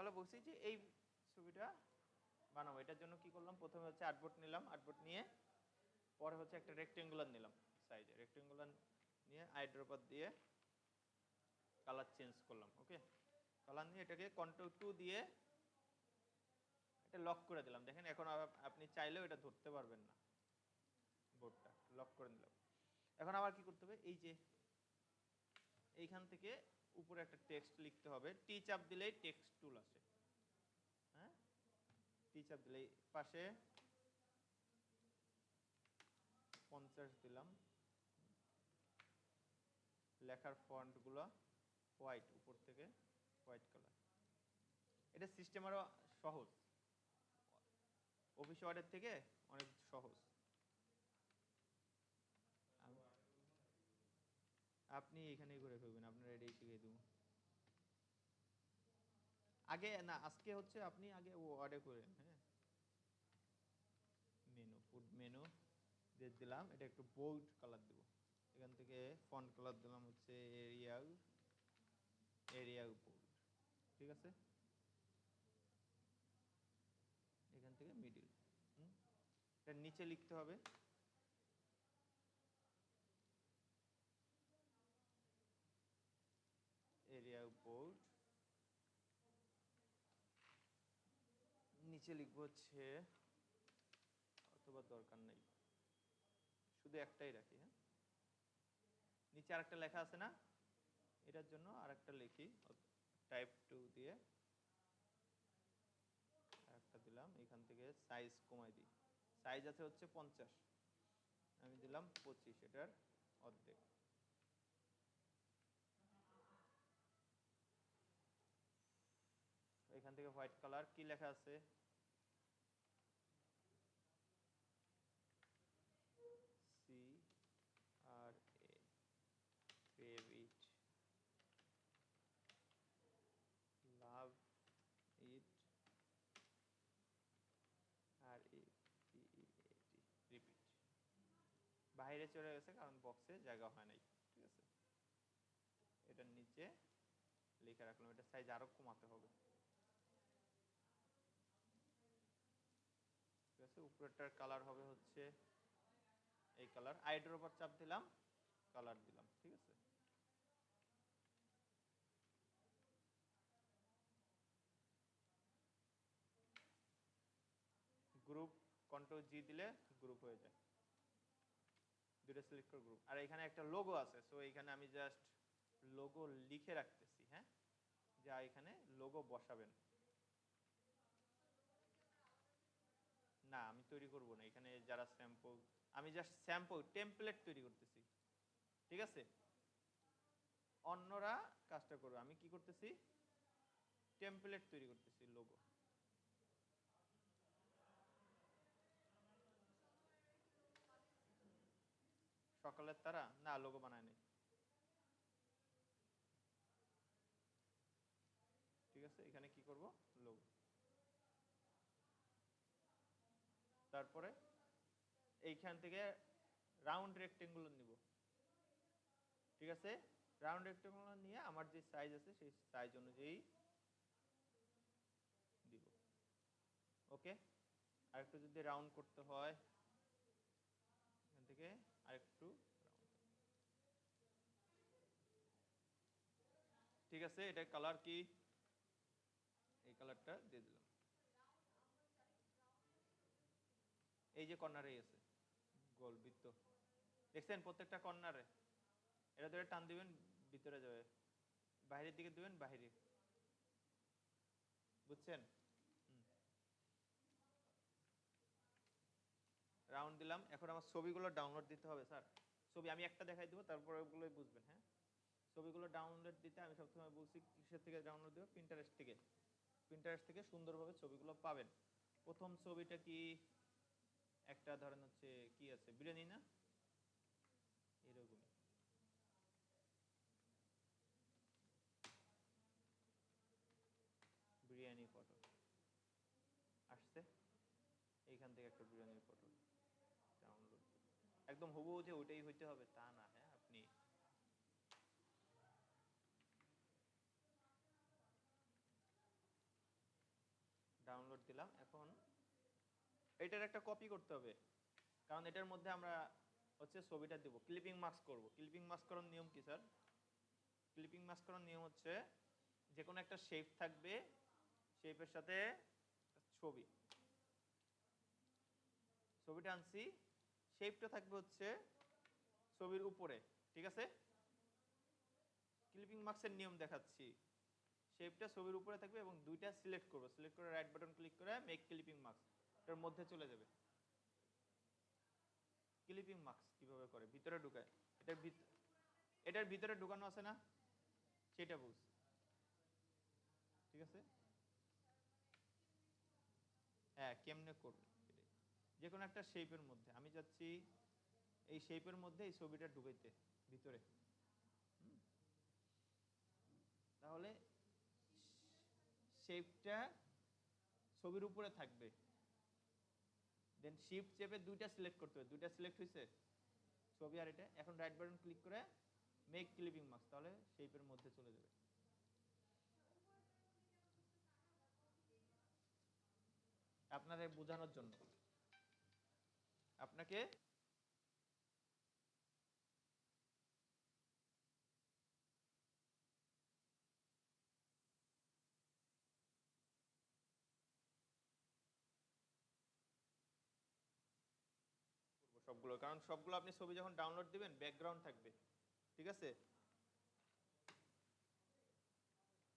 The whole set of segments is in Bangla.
তাহলে বলছি যে এই ছবিটা বানাবো, এটার জন্য কি করলাম, প্রথমে হচ্ছে আর্টবোর্ড নিলাম, আর্টবোর্ড নিয়ে পরে হচ্ছে একটা রেক্টেঙ্গুলার নিলাম সাইজে, রেক্টেঙ্গুলার নিয়ে আইড্রপার দিয়ে কালার চেঞ্জ করলাম। ওকে, কালার নিয়ে এটাকে কন্ট্রোল 2 দিয়ে এটা লক করে দিলাম। দেখেন এখন আপনি চাইলেও এটা ধরতে পারবেন না, বোর্ডটা লক করে নিলাম। এখন আবার কি করতে হবে, এই যে এইখান থেকে উপরে একটা টেক্সট লিখতে হবে, টি চাপ দিলেই টেক্সট টুল আসে। হ্যাঁ, টি চাপ দিলেই পাশে 50 দিলাম, লেখার ফন্টগুলো হোয়াইট, উপর থেকে হোয়াইট কালার। এটা সিস্টেম আরও সহজ, অফিস ওয়ার্ডের থেকে অনেক সহজ। আপনি এখানেই করে ফেলবেন, আপনার এটাই শিখিয়ে দেবো। আগে না, আজকে হচ্ছে আপনি আগে ওয়ার্ডে করেন। হ্যাঁ, মেনু, ফুড মেনু দিয়ে দিলাম, এটা একটু বোল্ড কালার দেবো। এখান থেকে ফন্ট কালার দিলাম হচ্ছে এরিয়া বোল্ড, ঠিক আছে। এখান থেকে মিডিল, এটা নিচে লিখতে হবে এরিয়া বোল্ড, নিচে লিখবো হচ্ছে, অথবা দরকার নেই, শুধু একটাই রাখি। হ্যাঁ, নিচে আরেকটা লেখা আছে না, এটার জন্য আরেকটা লিখি, টাইপ 2 দিয়ে একটা দিলাম। এখান থেকে সাইজ কমাই দিই, সাইজ আছে হচ্ছে 50, আমি দিলাম 25, এটার অর্ধেক। এখান থেকে হোয়াইট কালার, কি লেখা আছে, সি আর এ, ক্রেভ ইট, লাভ ইট, আর রিপিট। বাইরে চলে গেছে কারণ বক্সে জায়গা হয় নাই, ঠিক আছে। এটার নিচে লিখে রাখলাম, এটা সাইজ আরো কমাতে হবে, ঠিক আছে। উপরেরটার কালার হবে হচ্ছে এই কালার, আইড্রোর উপর চাপ দিলাম, কালার দিলাম, ঠিক আছে। গ্রুপ, কন্ট্রোল জি দিলে গ্রুপ হয়ে যায়, দুটো সিলেক্ট করে গ্রুপ। আর এখানে একটা লোগো আছে, সো এখানে আমি জাস্ট লোগো লিখে রাখতেছি। হ্যাঁ, যা এখানে লোগো বসাবেন না, আমি তৈরি করব না, এখানে যারা স্যাম্পল, আমি জাস্ট স্যাম্পল টেমপ্লেট তৈরি করতেছি, ঠিক আছে। অন্যরা কাজটা করবে, আমি কি করতেছি, টেমপ্লেট তৈরি করতেছি, লোগো। সকালের তারা না, লোগো বানায় নাই, ঠিক আছে। এখানে কি করব, লোগো। তারপরে এইখান থেকে রাউন্ড রেক্টেঙ্গুলার নিব, ঠিক আছে। রাউন্ড রেক্টেঙ্গুলার নিয়ে আমার যে সাইজ আছে সেই সাইজ অনুযায়ী দিব। ওকে, আরেকটু যদি রাউন্ড করতে হয় এখান থেকে আরেকটু রাউন্ড, ঠিক আছে। এটা কালার কি, এই কালারটা দিয়ে দিলাম। এই যে কর্নারেই আছে গোল বৃত্ত, দেখছেন প্রত্যেকটা কর্নারে, এটা ধরে টান দিবেন ভিতরে যাবে, বাইরের দিকে দিবেন বাইরে, বুঝছেন। রাউন্ড দিলাম। এখন আমার ছবিগুলো ডাউনলোড দিতে হবে স্যার, ছবি আমি একটা দেখাই দেবো, তারপরে ওগুলোই বুঝবেন। হ্যাঁ, ছবিগুলো ডাউনলোড দিতে আমি সবসময় বলছি কিসের থেকে ডাউনলোড দেবো, প্রিন্টারেস্ট থেকে। প্রিন্টারেস্ট থেকে সুন্দরভাবে ছবিগুলো পাবেন। প্রথম ছবিটা কি, একটা ধরেন হচ্ছে কি আছে, বিরিয়ানি না, এরকমই বিরিয়ানি ফটো আসছে, এইখান থেকে একটা বিরিয়ানির ফটো ডাউনলোড, একদম হুবহু যে ওইটাই হইতে হবে তা না। হ্যাঁ, আপনি এটার একটা কপি করতে হবে, কারণ এটার মধ্যে আমরা হচ্ছে ছবিটা দেব। ক্লিপিং মাস্ক করব। ক্লিপিং মাস্ক করার নিয়ম কি স্যার? ক্লিপিং মাস্ক করার নিয়ম হচ্ছে যে কোনো একটা শেপ থাকবে, শেপের সাথে ছবি, ছবিটা আনছি, শেপটা থাকবে হচ্ছে ছবির উপরে, ঠিক আছে? ক্লিপিং মাস্কের নিয়ম দেখাচ্ছি। শেপটা ছবির উপরে থাকবে এবং দুইটা সিলেক্ট করব, সিলেক্ট করে রাইট বাটন ক্লিক করে মেক ক্লিপিং মাস্ক, এটার মধ্যে চলে যাবে। ক্লিপিং মাস্ক কিভাবে করে? ভিতরে ঢুকায়, এটার ভিতরে ঢুকানো আছে না, সেটা বুঝ, ঠিক আছে? হ্যাঁ, কেমনে করবে? যে কোনো একটা শেপের মধ্যে আমি যাচ্ছি, এই শেপের মধ্যে এই ছবিটা ঢুকাইতে ভিতরে, তাহলে শেপটা ছবির উপরে থাকবে। দেন শিফট চেপে দুইটা সিলেক্ট করতে হবে, দুইটা সিলেক্ট হয়েছে, ছবি আর এটা। এখন রাইট বাটন ক্লিক করে মেক ক্লিপিং মাস্ক, তাহলে শেপের মধ্যে চলে যাবে। আপনাদের বোঝানোর জন্য আপনাকে সবগুলো, কারণ সবগুলো আপনি ছবি যখন ডাউনলোড দিবেন ব্যাকগ্রাউন্ড থাকবে, ঠিক আছে?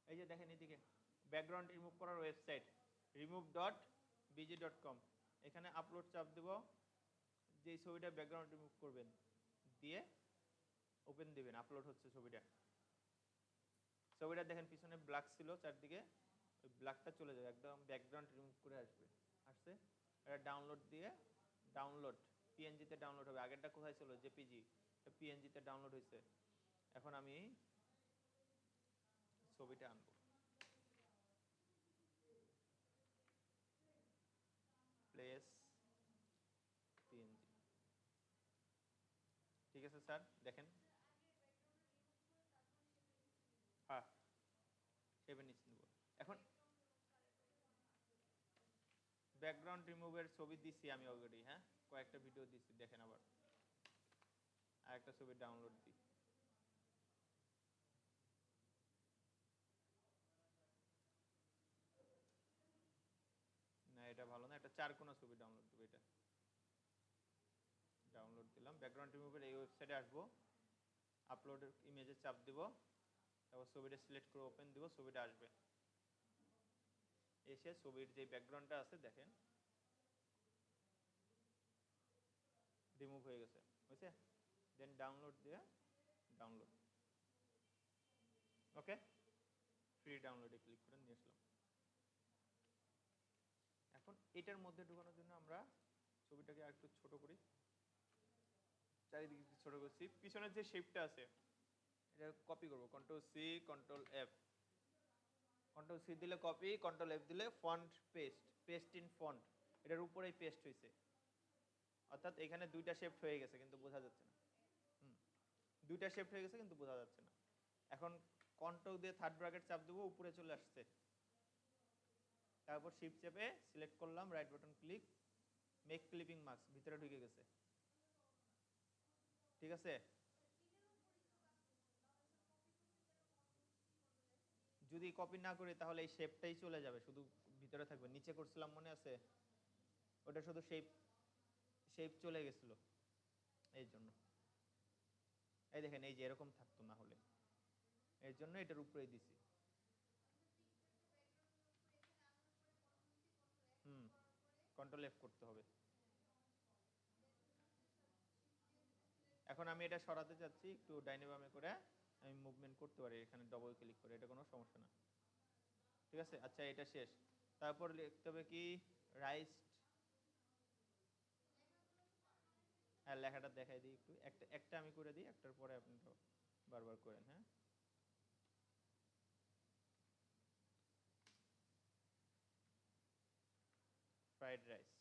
এই যে দেখেন এদিকে ব্যাকগ্রাউন্ড রিমুভ করার ওয়েবসাইট remove.bg.com, এখানে আপলোড চাপ দেব, যে ছবিটা ব্যাকগ্রাউন্ড রিমুভ করবেন দিয়ে ওপেন দিবেন, আপলোড হচ্ছে ছবিটা। ছবিটা দেখেন পিছনে ব্ল্যাক ছিল চারদিকে, ওই ব্ল্যাকটা চলে যাবে, একদম ব্যাকগ্রাউন্ড রিমুভ করে আসবে। আসছে, এটা ডাউনলোড দিয়ে, ডাউনলোড পিএনজিতে ডাউনলোড হবে। আগেরটা কোথায় ছিল? জেপিজি, পিএনজিতে ডাউনলোড হয়েছে। এখন আমি ছবিটা আনবো, প্লেস পিএনজি, ঠিক আছে স্যার? দেখেন, হ্যাঁ সেভেন নিচে নেব। এখন ব্যাকগ্রাউন্ড রিমুভের ছবি দিছি আমি অলরেডি, হ্যাঁ কয়েকটা ভিডিও দিছি, দেখেন আবার আরেকটা ছবি ডাউনলোড দিই। না এটা ভালো না, এটা চারকোনা ছবি ডাউনলোড দেবো। এটা ডাউনলোড দিলাম, ব্যাকগ্রাউন্ড রিমুভের এই ওয়েবসাইটে আসবো, আপলোডের ইমেজে চাপ দিব, তারপর ছবিটা সিলেক্ট করে ওপেন দিব, ছবিটা আসবে। এসে ছবির যে ব্যাকগ্রাউন্ডটা আছে দেখেন রিমুভ হয়ে গেছে, বুঝছে? দেন ডাউনলোড দিয়ে ডাউনলোড, ওকে, ফ্রি ডাউনলোডে ক্লিক করে নিয়ে আসলাম। এখন এটার মধ্যে ঢোকানোর জন্য আমরা ছবিটাকে আরেকটু ছোট করি, চারিদিকে ছোট করছি, পিছনের যে শেপটা আছে এটা কপি করব, control C control F, control C দিলে কপি, কন্ট্রোল এফ দিলে font paste, paste in font, এটার উপরেই পেস্ট হয়েছে, অর্থাৎ এখানে দুইটা শেপ হয়ে গেছে কিন্তু বোঝা যাচ্ছে না। দুইটা শেপ হয়ে গেছে কিন্তু বোঝা যাচ্ছে না। এখন কন্ট্রোল দিয়ে থার্ড ব্র্যাকেট চাপ দেবো, উপরে চলে আসছে, তারপর শিফট চেপে সিলেক্ট করলাম, right button click, make clipping mask, ভিতরে ঢুকে গেছে, ঠিক আছে? যদি কপি না করি তাহলে এই শেপটাই চলে যাবে, শুধু ভিতরে থাকবে। নিচে করছিলাম মনে আছে, ওটা শুধু শেপ, শেপ চলে গেছিল, এই জন্য। এই দেখেন এই যে এরকম থাকতো না হলে, এর জন্য এটার উপরেই দিছি। কন্ট্রোল এফ করতে হবে। এখন আমি এটা সরাতে চাচ্ছি, একটু ডাইনে বামে করে আমি মুভমেন্ট করতে পারি, এখানে ডবল ক্লিক করে, এটা কোনো সমস্যা না, ঠিক আছে? আচ্ছা এটা শেষ, তারপর লিখতে হবে কি রাইট, হ্যাঁ লেখাটা দেখাই দিই একটু, একটা একটা আমি করে দিই, একটার পরে আপনি বারবার করেন, হ্যাঁ। ফ্রাইড রাইস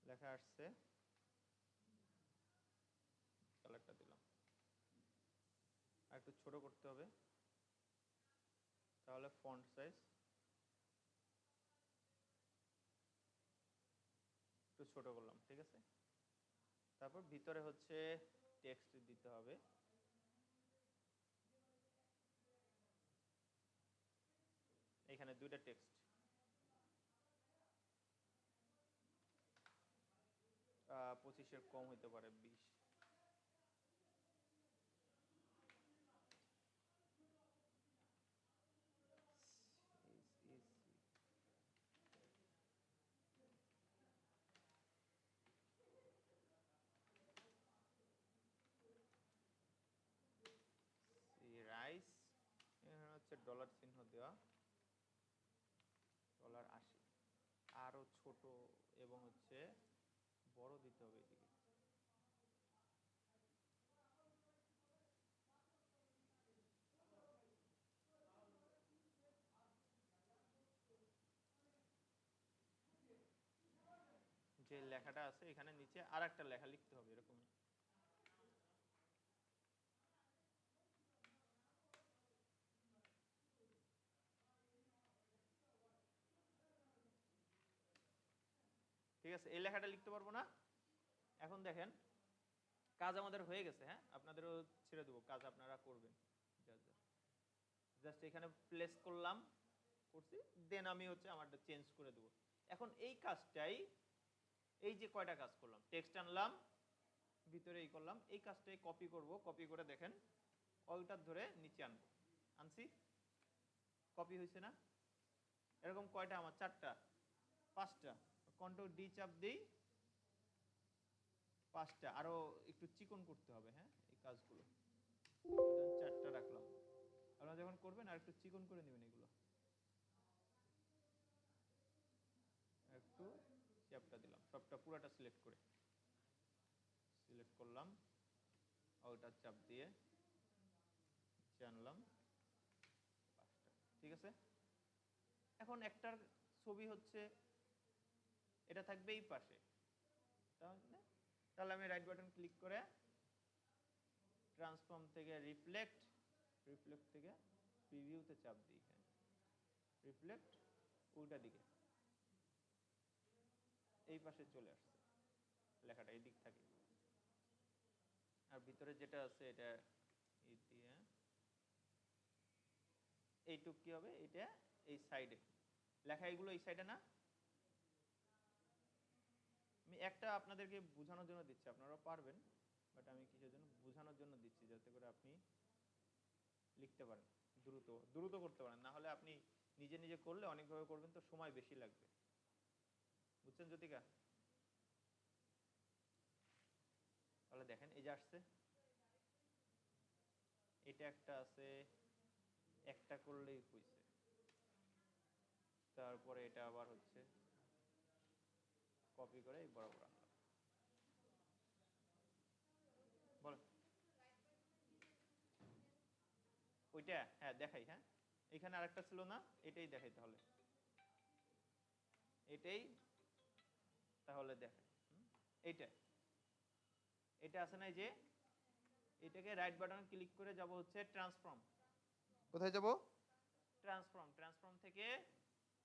লেখা আসছে, কালারটা দিলাম, আর একটু ছোট করতে হবে, তাহলে ফন্ট সাইজ ছোট করলাম, ঠিক আছে। তারপর ভিতরে হচ্ছে টেক্সট দিতে হবে। এখানে দুইটা টেক্সট, 25-এর কম হইতে পারে, 20। রাইস, এখানে হচ্ছে ডলার চিহ্ন দেওয়া, $80। আরো ছোট এবং হচ্ছে বড় দিতে হবে এদিকে। যে লেখাটা আছে এখানে নিচে আর একটা লেখা লিখতে হবে এরকম। ঠিক আছে, এই লেখাটা লিখতে পারবো না। এখন দেখেন কাজ আমাদের হয়ে গেছে, হ্যাঁ, আপনাদেরও ছেড়ে দেবো, কাজ আপনারা করবেন। জাস্ট এখানে প্লেস করলাম, করছি, দেন আমি হচ্ছে আমারটা চেঞ্জ করে দেবো। এখন এই কাজটাই, এই যে কয়টা কাজ করলাম, টেক্সট আনলাম, ভিতরে এই করলাম, এই কাজটাই কপি করব। কপি করে দেখেন অলটার ধরে নিচে আনবো, আনছি, কপি হয়েছে না? এরকম কয়টা আমার? 4টা, 5টা। কন্ট্রোল ডি চাপ দিই, 5টা। আরো একটু চিকন করতে হবে, হ্যাঁ, এই কাজগুলো। 4টা রাখলাম। আপনারা যখন করবেন আর একটু চিকন করে নেবেন এগুলো। একটু চ্যাপটা দিলাম, সবটা পুরাটা সিলেক্ট করে, সিলেক্ট করলাম, ওটার চাপ দিয়ে আনলাম 5টা। ঠিক আছে, এখন একটার ছবি হচ্ছে এটা থাকবে এই পাশে, তাহলে আমি রাইট বাটন ক্লিক করে ট্রান্সফর্ম থেকে রিফ্লেক্ট, রিফ্লেক্ট থেকে প্রিভিউতে চাপ দিই, রিফ্লেক্ট উল্টা দিকে এই পাশে চলে আসছে, লেখাটা এই দিক থাকে। আর ভিতরে যেটা আছে এটা এই দিয়ে এইটুক কি হবে, এটা এই সাইডে লেখা, এগুলো এই সাইডে না। আমি একটা আপনাদেরকে বোঝানোর জন্য দিচ্ছি, আপনারাও পারবেন, বাট আমি কিসের জন্য বোঝানোর জন্য দিচ্ছি, যাতে করে আপনি লিখতে পারেন, দ্রুত দ্রুত করতে পারেন। না হলে আপনি নিজে নিজে করলে অনেকভাবে করবেন তো সময় বেশি লাগবে, বুঝছেন জ্যোতিকা? তাহলে দেখেন এই যে আসছে, এটা একটা আছে, একটা করলেই হয়েছে। তারপরে এটা আবার হচ্ছে কপি করে বরাবর আনলাম। বলেন ওইটা, হ্যাঁ দেখাই, হ্যাঁ এখানে আরেকটা ছিল না, এটাই দেখাই তাহলে, এটাই তাহলে দেখাই। এইটা, এটা আছে না, যে এটাকে রাইট বাটন ক্লিক করে যাব হচ্ছে ট্রান্সফর্ম। কোথায় যাব? ট্রান্সফর্ম, ট্রান্সফর্ম থেকে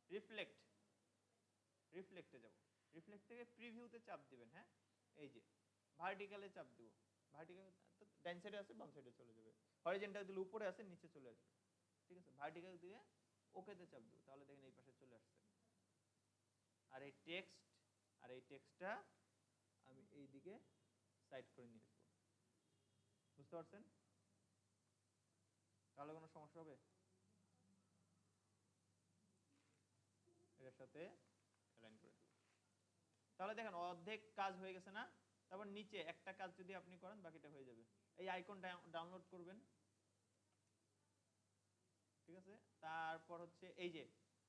রিফ্লেক্ট, রিফ্লেক্টে যাব। রিফ্লেক্ট থেকে প্রিভিউতে চাপ দিবেন, হ্যাঁ, এই যে ভার্টিক্যালে চাপ দিব। ভার্টিক্যাল ডাইন সাইডে আছে, বাম সাইডে চলে যাবে। হরিজন্টাল দিলে উপরে আছে, নিচে চলে আসবে। ঠিক আছে, ভার্টিক্যাল দিয়ে ওকেতে চাপ দিব, তাহলে দেখেন এই পাশে চলে আসছে। আর এই টেক্সট, আর এই টেক্সটটা আমি এই দিকে সাইড করে নিয়ে আসবো। বুঝতে পারছেন? তাহলে কোনো সমস্যা হবে? এটার সাথে অ্যালাইন করে দেব। তাহলে দেখেন অর্ধেক কাজ হয়ে গেছে না? তারপর নিচে একটা কাজ যদি আপনি করেন বাকিটা হয়ে যাবে। এই আইকন ডাউনলোড করবেন, ঠিক আছে। তারপর হচ্ছে এই যে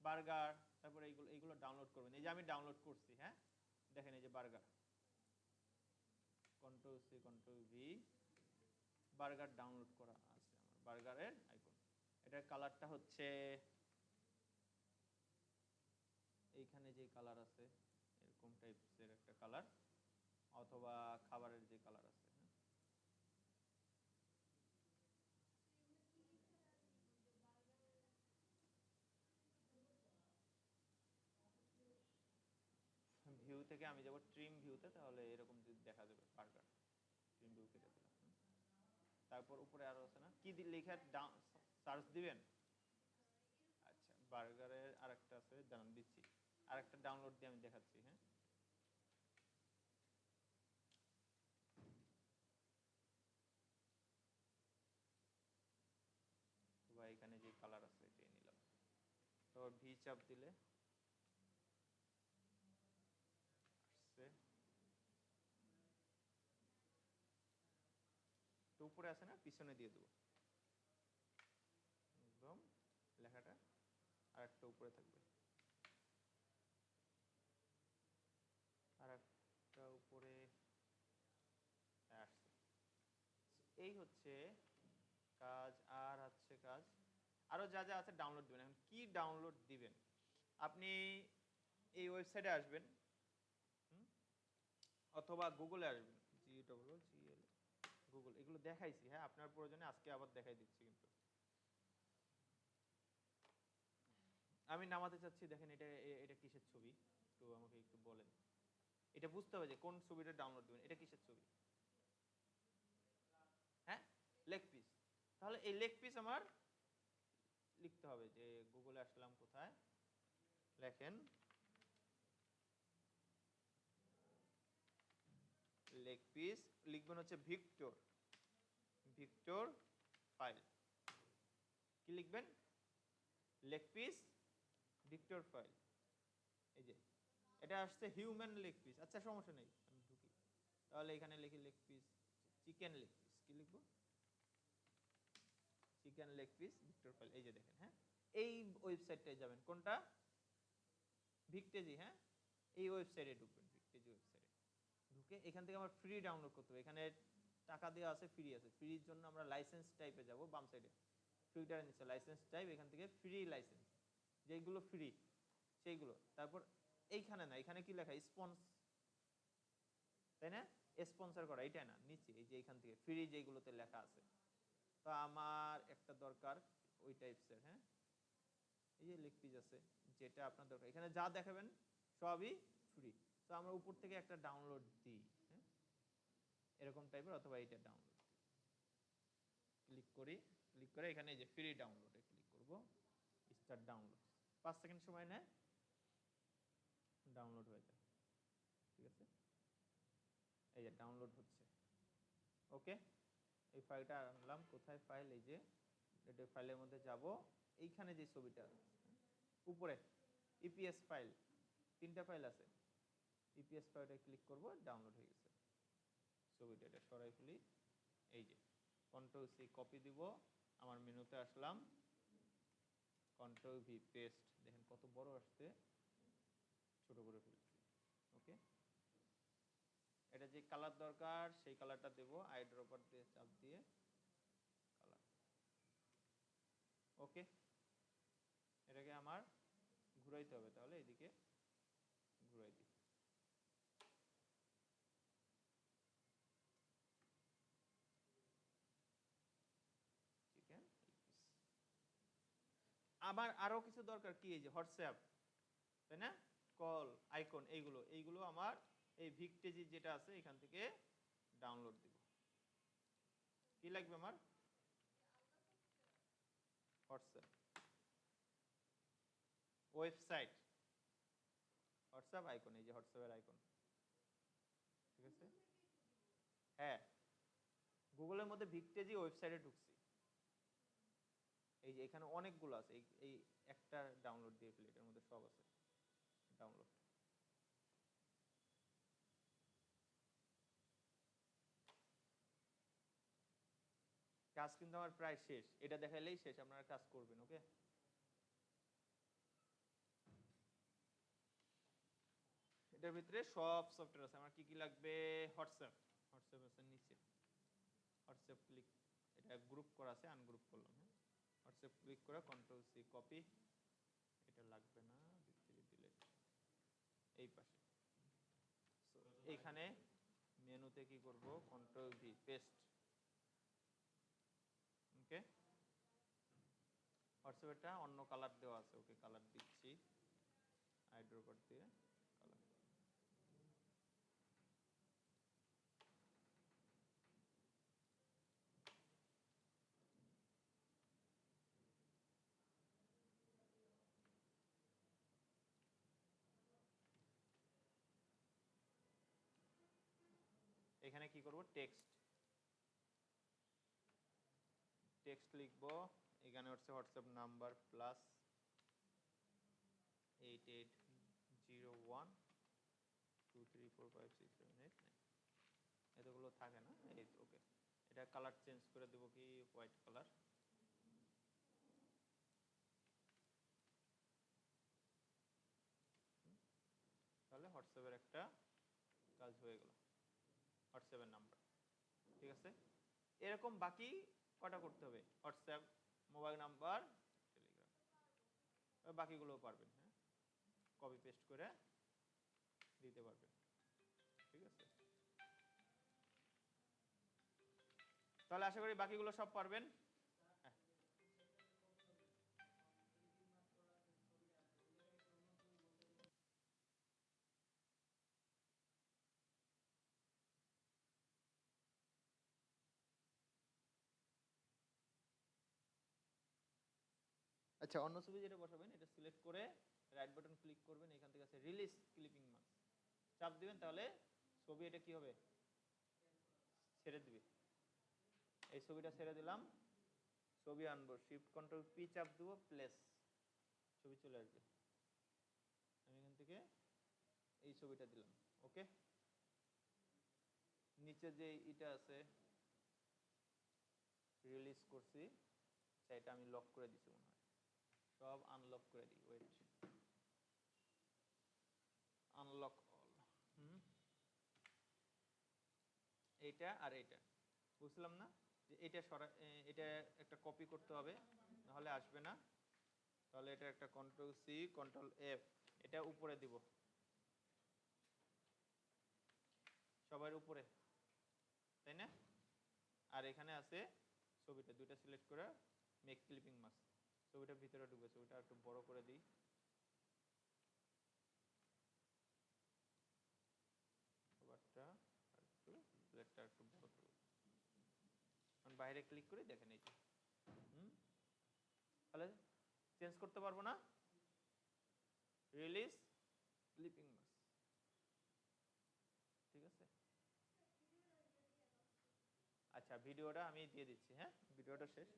বার্গার, তারপর এইগুলো এইগুলো ডাউনলোড করবেন। এই যে আমি ডাউনলোড করছি, হ্যাঁ দেখেন এই যে burger, control C control V, burger download করা আছে আমার, বার্গারের আইকন। এটার কালারটা হচ্ছে এইখানে যে কালার আছে এরকম টাইপসের একটা কালার, অথবা খাবারের যে কালার আছে, ভিউ থেকে আমি যাব ট্রিম ভিউতে, তাহলে এরকম যদি দেখা যাবে বার্গার, ট্রিম ভিউ থেকে দিলাম। তারপর উপরে আরো আছে না, কি লিখে সার্চ দিবেন? আচ্ছা, বার্গারের আরেকটা আছে, দাঁড়ান দিচ্ছি, আরেকটা ডাউনলোড দিয়ে আমি দেখাচ্ছি। হ্যাঁ, বা এখানে যে কালার আছে এটাই নিলাম। তো ভি চাপ দিলে আসছে, তো উপরে আছে না, পিছনে দিয়ে দেবো একদম লেখাটা, আর একটা উপরে থাকবে, আর একটা উপরে আসছে। এই হচ্ছে কাজ। আর হচ্ছে কাজ আরো যা যা আছে ডাউনলোড দিবেন। এখন কি ডাউনলোড দিবেন? আপনি এই ওয়েবসাইটে আসবেন, অথবা গুগলে আসবেন, গুগল, এগুলো দেখাইছি। হ্যাঁ, আপনার প্রয়োজনে আজকে আবার দেখাই দিচ্ছি। কিন্তু আমি নামাতে চাচ্ছি, দেখেন এটা এটা কিসের ছবি, তো আমাকে একটু বলেন। এটা বুঝতে হবে যে কোন ছবিটা ডাউনলোড দিবেন। এটা কিসের ছবি? হ্যাঁ, লেগ পিস। তাহলে এই লেগ পিস আমার লিখতে হবে যে গুগলে আসলাম, কোথায় লেখেন লেগ পিস, লিখবেন হচ্ছে ভিক্টর, ভিক্টর ফাইল। কি লিখবেন? Leg piece Victor file. এই যে এটা আসছে হিউম্যান লেগ পিস। আচ্ছা, সমস্যা নেই, আমি ঢুকি। তাহলে এখানে লিখি leg piece, chicken leg piece. কি লিখবো? Chicken leg piece Victor file. এই যে দেখেন, হ্যাঁ, এই ওয়েবসাইটটায় যাবেন। কোনটা? ভিক্টেজি। হ্যাঁ, এই ওয়েবসাইটে ঢুকবেন, ভিক্টেজি ওয়েবসাইটে ঢুকে এখান থেকে আমার ফ্রি ডাউনলোড করতে হবে। এখানে টাকা দেওয়া আছে, ফ্রি আছে। ফ্রির জন্য আমরা লাইসেন্স টাইপে যাব, বাম সাইডে ফিল্টারের নিচে লাইসেন্স টাইপ, এখান থেকে ফ্রি লাইসেন্স, যেগুলো ফ্রি সেইগুলো। তারপর এইখানে না, এখানে কি লেখা? স্পন্স, তাই না? স্পন্সর করা, এটা না, নিচে এই যে এখান থেকে ফ্রি যেগুলোতে লেখা আছে। তো আমার একটা দরকার ওই টাইপসের। হ্যাঁ, এই যে লেগ পিস আছে, যেটা আপনার দরকার। এখানে যা দেখাবেন সবই ফ্রি। তো আমরা উপর থেকে একটা ডাউনলোড দিই। হ্যাঁ, এরকম টাইপের, অথবা এইটা ডাউনলোড ক্লিক করি। ক্লিক করে এখানে এই যে ফ্রি ডাউনলোডে ক্লিক করব, স্টার্ট ডাউনলোড। 5 সেকেন্ড সময় নেয়, ডাউনলোড হয়ে যায়। ঠিক আছে, এই যে ডাউনলোড হচ্ছে। ওকে, এই ফাইলটা আনলাম। কোথায় ফাইল? এই যে এটা, ফাইলের মধ্যে যাব, এইখানে যে ছবিটা উপরে ইপিএস ফাইল, 3টা ফাইল আছে। ইপিএস ফাইলটা ক্লিক করব, ডাউনলোড হয়ে গেছে ছবিটা। এটা সরাই ফেলি। এই যে কন্ট্রোল সি কপি দিব, আমার মেনুতে আসলাম, কন্ট্রোল ভি পেস্ট। দেখেন কত বড় আসছে, ছোট করে ফেলছি। ওকে, এটা যে কালার দরকার সেই কালারটা দেবো, আই ড্রপার দিয়ে চাপ দিয়ে কালার। ওকে, এটাকে আমার ঘুরাইতে হবে, তাহলে এদিকে ঘুরাই দিই। চিকেন। আবার আরো কিছু দরকার, কি? এই যে হোয়াটসঅ্যাপ, তাই না? কল আইকন, এইগুলো এইগুলো আমার এই ভিক্টেজি যেটা আছে এখান থেকে ডাউনলোড দিব। কি লাগবে আমার? হোয়াটসঅ্যাপ, ওয়েবসাইট, হোয়াটসঅ্যাপ আইকন, এই যে হোয়াটসঅ্যাপের আইকন। ঠিক আছে, হ্যাঁ, গুগলের মধ্যে ভিক্টেজি ওয়েবসাইটে ঢুকছি। এই যে এখানে অনেকগুলো আছে, এই একটা ডাউনলোড দিয়ে ফেলি, এটার মধ্যে সব আছে ডাউনলোড। কাজ কিন্তু আমার প্রায় শেষ, এটা দেখাইলেই শেষ, আপনারা কাজ করবেন। ওকে, এটার ভিতরে সব সফটওয়্যার আছে। আমার কি কি লাগবে? হোয়াটসঅ্যাপ, হোয়াটসঅ্যাপ আছে নিচে, হোয়াটসঅ্যাপ ক্লিক, এটা গ্রুপ করা আছে, আনগ্রুপ করলাম। হ্যাঁ, হোয়াটসঅ্যাপ ক্লিক করে কন্ট্রোল সি কপি, এটা লাগবে না, ডিলিট। এই পাশে এইখানে মেনুতে কি করব? Control V paste. ওকে, হোয়াটসঅ্যাপটা অন্য কালার দেওয়া আছে, ওকে কালার দিচ্ছি, আই ড্রপার দিয়ে কালার। কি করব, টেক্সট লিখবো। এখানে হচ্ছে হোয়াটসঅ্যাপ নাম্বার প্লাস 880123456789, এতগুলো থাকে না, এই ওকে। এটা কালার চেঞ্জ করে দেবো কি হোয়াইট কালার। তাহলে হোয়াটসঅ্যাপের একটা কাজ হয়ে গেল, হোয়াটসঅ্যাপের নাম্বার। ঠিক আছে, এরকম বাকি কটা করতে হবে, হোয়াটসঅ্যাপ, মোবাইল নাম্বার, টেলিগ্রাম, বাকিগুলোও পারবেন। হ্যাঁ, কপি পেস্ট করে দিতে পারবেন। ঠিক আছে, তাহলে আশা করি বাকিগুলো সব পারবেন। হ্যাঁ, আচ্ছা, অন্য ছবি যেটা বসাবেন এটা সিলেক্ট করে রাইট বাটন ক্লিক করবেন, এখান থেকে আছে রিলিজ ক্লিপিং মাস্ক, চাপ দিবেন, তাহলে ছবি এটা কি হবে, ছেড়ে দিবে। এই ছবিটা ছেড়ে দিলাম, ছবি আনবো, শিফট কন্ট্রোল পি চাপ দেবো, প্লেস, ছবি চলে আসবে। আমি এখান থেকে এই ছবিটা দিলাম, ওকে। নিচে যে এটা আছে রিলিজ করছি, সেটা আমি লক করে দিছি মনে হয়, সব আনলক করে দিই, ওয়েট, আনলক অল। এইটা আর এইটা বুঝলাম না, যে এটা এটা একটা কপি করতে হবে, নাহলে আসবে না। তাহলে এটা একটা কন্ট্রোল সি কন্ট্রোল এফ, এটা উপরে দিব, সবার উপরে, তাই না? আর এখানে আছে ছবিটা, দুইটা সিলেক্ট করে মেক ক্লিপিং মাস্ক, ছবিটা ভিতরে ঢুকে, ছবিটা একটু বড় করে দিই, সবারটা একটু, প্লেটটা একটু বড় করে, বাইরে ক্লিক করে দেখেন এই যে, তাহলে চেঞ্জ করতে পারবো না, রিলিজ ক্লিপিং মাস্ক। ঠিক আছে, আচ্ছা, ভিডিওটা আমি দিয়ে দিচ্ছি, হ্যাঁ, ভিডিওটা শেষ।